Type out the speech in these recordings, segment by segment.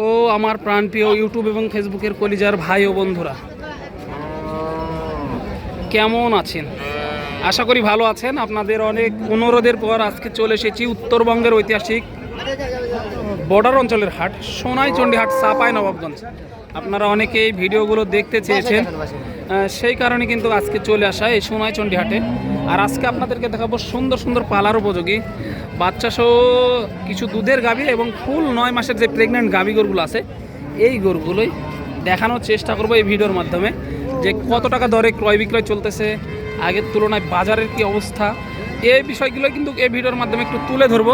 ও আমার প্রাণপ্রিয় ইউটিউব এবং ফেসবুকের কলিজার ভাই ও বন্ধুরা, কেমন আছেন? আশা করি ভালো আছেন। আপনাদের অনেক অনুরোধের পর আজকে চলে এসেছি উত্তরবঙ্গের ঐতিহাসিক বর্ডার অঞ্চলের হাট সোনাইচন্ডী হাট, চাঁপাইনবাবগঞ্জ। আপনারা অনেকেই ভিডিওগুলো দেখতে চেয়েছেন, সেই কারণে কিন্তু আজকে চলে আসা এই সোনাইচন্ডী হাটে। আর আজকে আপনাদেরকে দেখাবো সুন্দর সুন্দর পালার উপযোগী বাচ্চা সহ কিছু দুধের গাভী এবং ফুল 9 মাসের যে প্রেগনেন্ট গাভী গরুগুলো আছে, এই গরুগুলোই দেখানোর চেষ্টা করবো এই ভিডিওর মাধ্যমে, যে কত টাকা দরে ক্রয় বিক্রয় চলতেছে, আগের তুলনায় বাজারের কি অবস্থা, এই বিষয়গুলো কিন্তু এই ভিডিওর মাধ্যমে একটু তুলে ধরবো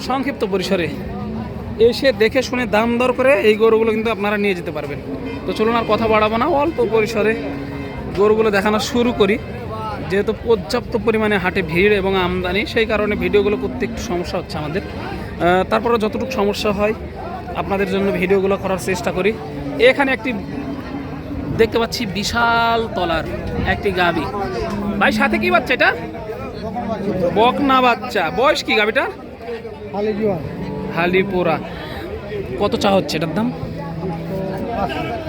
সংক্ষিপ্ত পরিসরে। এসে দেখে শুনে দাম দর করে এই গরুগুলো কিন্তু আপনারা নিয়ে যেতে পারবেন। তো চলুন আর কথা বাড়াবো না, অল্প পরিসরে গরুগুলো দেখানো শুরু করি। যেহেতু পর্যাপ্ত পরিমাণে হাটে ভিড় এবং আমদানি, সেই কারণে ভিডিওগুলো করতে একটু সমস্যা হচ্ছে আমাদের। তারপরে যতটুকু সমস্যা হয় আপনাদের জন্য ভিডিওগুলো করার চেষ্টা করি। এখানে একটি দেখতে পাচ্ছি বিশাল তলার একটি গাভী। ভাই সাথে কি বাচ্চা? এটা বকনা বাচ্চা। বয়স কি গাভীটা? হালিপোরা। কত চা হচ্ছে এটার দাম?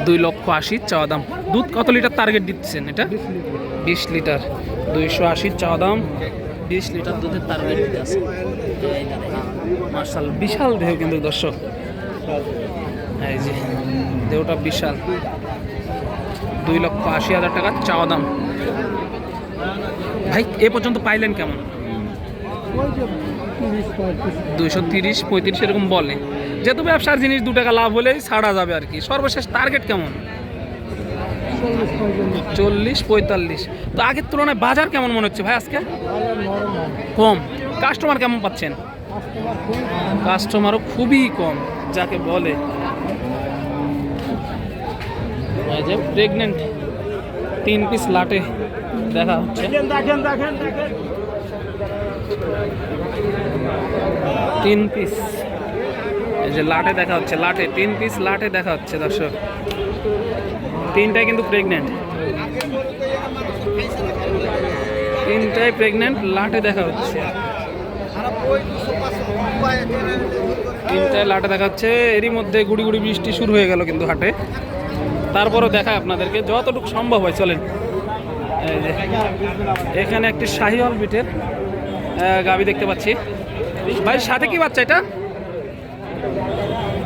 2,80,000 চাওয়া দাম। দুধ কত লিটার টার্গেট দিচ্ছেন? এটা 20 লিটার। 280 চাওয়া দাম, 20 লিটার দুধের টার্গেট দিতে আছে। মাশাআল্লাহ, বিশাল দেহ কিন্তু দর্শক, এই যে দেহটা বিশাল। 2,80,000 টাকা চাওয়া দাম। ভাই এ পর্যন্ত পাইলেন কেমন? 230-35 এরকম বলে। যেহেতু ব্যবসার জিনিস 2 টাকা লাভ হলেই ছাড়া যাবে আর কি। সর্বশেষ টার্গেট কেমন? 40-45। তো আগের তুলনায় বাজার কেমন মনে হচ্ছে ভাই আজকে? কম। কাস্টমার কেমন পাচ্ছেন? কাস্টমারও খুবই কম যাকে বলে। এই যে প্রেগনেন্ট 3 পিস লাটে দেখা হচ্ছে। 3 পিস এই যে লাটে দেখা হচ্ছে। লাটে 3 পিস লাটে দেখা হচ্ছে দর্শক। 3টাই কিন্তু প্রেগনেন্ট, 3টাই প্রেগনেন্ট লাটে দেখা হচ্ছে। 3টাই লাটে দেখা হচ্ছে। এরই মধ্যে গুড়ি গুড়ি বৃষ্টি শুরু হয়ে গেল কিন্তু হাটে। তারপরও দেখায় আপনাদেরকে যতটুকু সম্ভব হয়। চলেন, এই যে এখানে একটি শাহিওয়াল বিটের গাভী দেখতে পাচ্ছি। ভাই সাথে কি বাচ্চা এটা?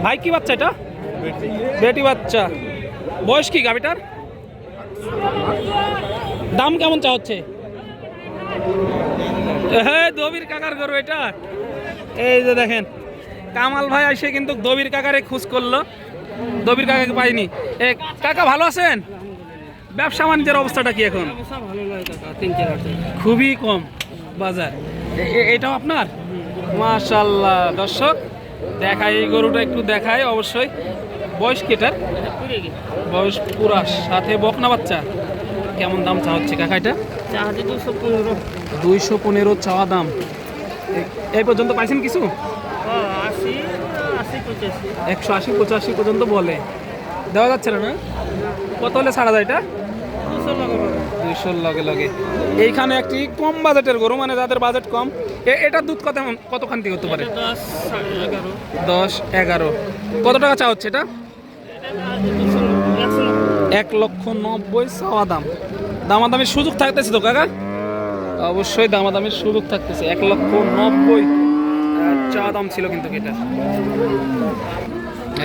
ভাই কি বাচ্চা এটা? বেটি বাচ্চা। বয়স কি গাভীটার? দাম কেমন চা হচ্ছে? হ্যাঁ, দবির কাকার গরু এটা। এই যে দেখেন, কামাল ভাই এসে কিন্তু দবির কাকারে খোঁজ করলো, দবির কাকাকে পাইনি। কাকা ভালো আছেন? ব্যবসা বাণিজ্যের অবস্থাটা কি এখন? খুবই কম বাজার। এটাও আপনার? মাশাআল্লাহ। দর্শক দেখাই, এই গরুটা একটু দেখাই অবশ্যই। বয়স কি এটার? বয়স পুরা, সাথে বকনা বাচ্চা। কেমন দাম চা হচ্ছে কাকা এটা? 215 চাওয়া দাম। এই পর্যন্ত পাইছেন কিছু? 180-85 পর্যন্ত বলে। দেওয়া যাচ্ছে না? কত হলে ছাড়া যায় এটা? 200 লগে লগে। এইখানে একটি কম বাজেটের গরু, মানে যাদের বাজেট কম, এটার দুধ কতখান থেকে হতে পারে? 10-11। কত টাকা চা হচ্ছে এটা? 1,90,000 চাওয়া দাম। দামাদামির সুযোগ থাকতেছে তো কাকা? অবশ্যই দামাদামির সুযোগ থাকতেছে। 1,90,000 চা দাম ছিল কিন্তু এটা।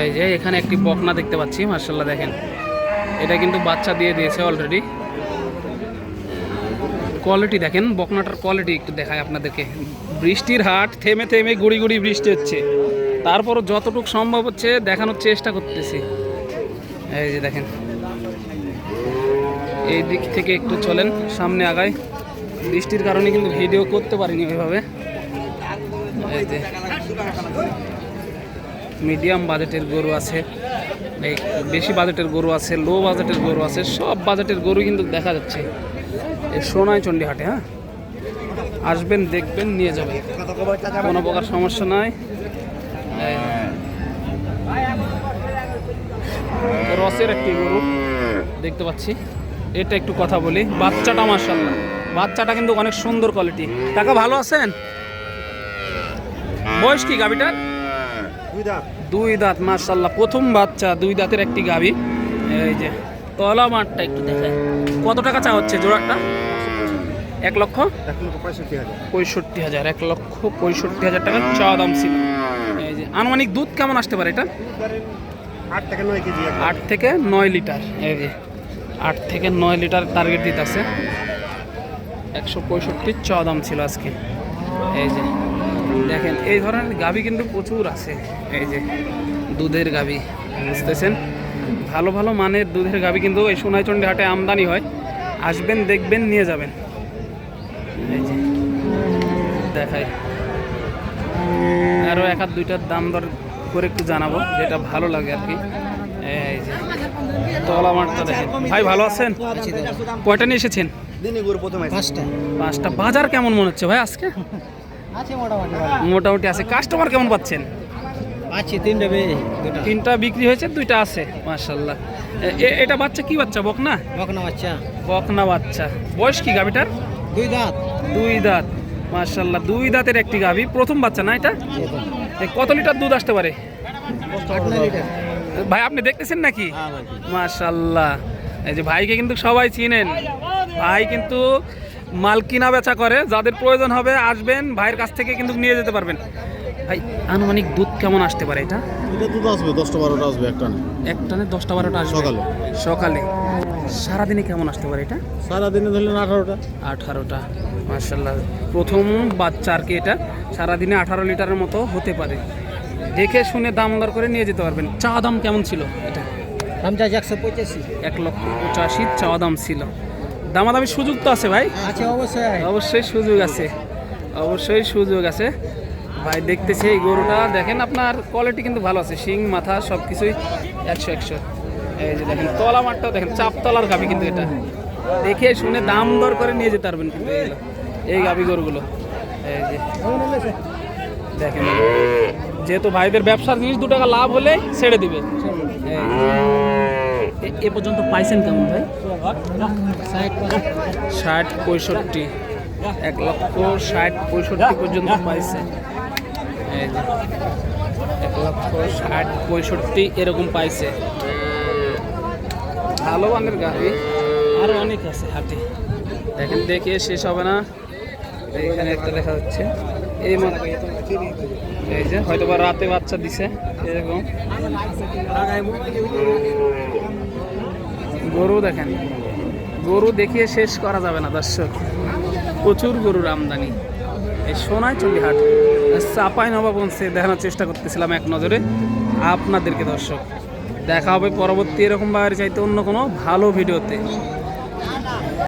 এই যে এখানে একটি বকনা দেখতে পাচ্ছি। মাশাআল্লাহ দেখেন, এটা কিন্তু বাচ্চা দিয়ে দিয়েছে অলরেডি। কোয়ালিটি দেখেন, বকনাটার কোয়ালিটি একটু দেখায় আপনাদেরকে। বৃষ্টির হাট, থেমে থেমে গুড়ি গুড়ি বৃষ্টি হচ্ছে, তারপরও যতটুকু সম্ভব হচ্ছে দেখানোর চেষ্টা করতেছি। এই যে দেখেন, এই দিক থেকে একটু চলেন, সামনে আগায়। বৃষ্টির কারণে কিন্তু ভিডিও করতে পারিনি ওইভাবে। এই যে মিডিয়াম বাজেটের গরু আছে, বেশি বাজেটের গরু আছে, লো বাজেটের গরু আছে, সব বাজেটের গরু কিন্তু দেখা যাচ্ছে এই সোনাইচন্ডী হাটে। হ্যাঁ, আসবেন, দেখবেন, নিয়ে যাবেন, কোনো প্রকার সমস্যা নাই। রসের একটি গরু দেখতে পাচ্ছি, এটা একটু কথা বলি। বাচ্চাটা মাশাআল্লাহ, বাচ্চাটা কিন্তু অনেক সুন্দর কোয়ালিটি। কাকা ভালো আছেন? বয়স কি গাভীটার? দুই দাঁত মাশাআল্লাহ, প্রথম বাচ্চা, দুই দাঁতের একটি গাভী। এই যে তলা মাঠটা একটু দেখায়। কত টাকা চা হচ্ছে জোড়াটা? 1,65,000। 1,65,000 টাকা চা দাম ছিল। এই যে আনুমানিক দুধ কেমন আসতে পারে এটা? 8 থেকে 9 কেজি। 8 থেকে 9 লিটার। এই যে 8 থেকে 9 লিটার টার্গেট দিতেছে। 165 চা দাম ছিল আজকে। এই যে দেখেন এই ধরনের গাভী কিন্তু প্রচুর আছে। এই যে দুধের গাভী, বুঝতেছেন, ভালো ভালো মানের দুধের গাভী কিন্তু এই সোনাইচন্ডী হাটে আমদানি হয়। আসবেন, দেখবেন, নিয়ে যাবেন। এই যে দেখাই, আরও এক হাত দুইটার দাম দর করে একটু জানাবো, যেটা ভালো লাগে আর কি। এই যে তলা মাঠটা দেখেন। ভাই ভালো আছেন? কয়টা নিয়ে এসেছেন? পাঁচটা। বাজার কেমন মনে হচ্ছে ভাই আজকে? মোটামুটি আছে। কাস্টমার কেমন পাচ্ছেন? তিনটা বিক্রি হয়েছে, দুইটা আছে মাশাআল্লাহ। এটা বাচ্চা কি বাচ্চা? বকনা বাচ্চা। বয়স কি গাভীটার? দুই দাঁত মাশাআল্লাহ, দুই দাঁতের একটি গাভী, প্রথম বাচ্চা না এটা? কত লিটার দুধ আসতে পারে ভাই? আপনি দেখতেছেন নাকি? মাশাআল্লাহ। এই যে ভাইকে কিন্তু সবাই চিনেন, ভাই কিন্তু মাল কিনা বেচা করে। যাদের প্রয়োজন হবে আসবেন, ভাইয়ের কাছ থেকে কিন্তু নিয়ে যেতে পারবেন। ভাই আনুমানিক দুধ কেমন আসতে পারে এটা? দুধ আসবে 10-12টা আসবে এক টানে 10-12টা আসবে সকালে। সারাদিনে কেমন আসতে পারে এটা? সারাদিনে ধরলেন 18টা। মাশাআল্লাহ, প্রথম বাচ্চা আর কি এটা। সারাদিনে 18 লিটারের মতো হতে পারে। দেখে শুনে দাম দর করে নিয়ে যেতে পারবেন। চা দাম কেমন ছিল এটা? দাম চাই 185। 1,85,000 চা দাম ছিল। দামাদামি সুযোগ তো আছে ভাই? আছে, অবশ্যই সুযোগ আছে। ভাই দেখতেছি এই গরুটা, দেখেন আপনার কোয়ালিটি কিন্তু ভালো আছে, শিং মাথা সব কিছুই 100। এই যে দেখেন তলা মাঠটাও দেখেন, চাপতলার গাভী কিন্তু এটা। দেখে শুনে দাম দর করে নিয়ে যেতে পারবেন কিন্তু এই গাভী গরুগুলো। এই যে দেখেন, যেহেতু ভাইদের ব্যবসার জিনিস 2 টাকা লাভ হলে ছেড়ে দিবে। এ পর্যন্ত পাইছেন কেমন ভাই? 60-65। 1,60,65 পর্যন্ত পাইছে। এই যে 1,60,65 এরকম পাইছে। ভালো মানের গাড়ি আরো অনেক আছে হাটে। দেখেন, দেখে শেষ হবে না। এইখানে একটা দেখা যাচ্ছে, এই যে হয়তো বা রাতে বাচ্চা দিছে এরকম গরু। দেখেন গরু দেখিয়ে শেষ করা যাবে না দর্শক, প্রচুর গরুর আমদানি এই সোনাইচন্ডী হাট। চাঁপাইনবাবগঞ্জে দেখানোর চেষ্টা করতেছিলাম এক নজরে আপনাদেরকে দর্শক। দেখা হবে পরবর্তী এরকম বাইরে চাইতে অন্য কোনো ভালো ভিডিওতে।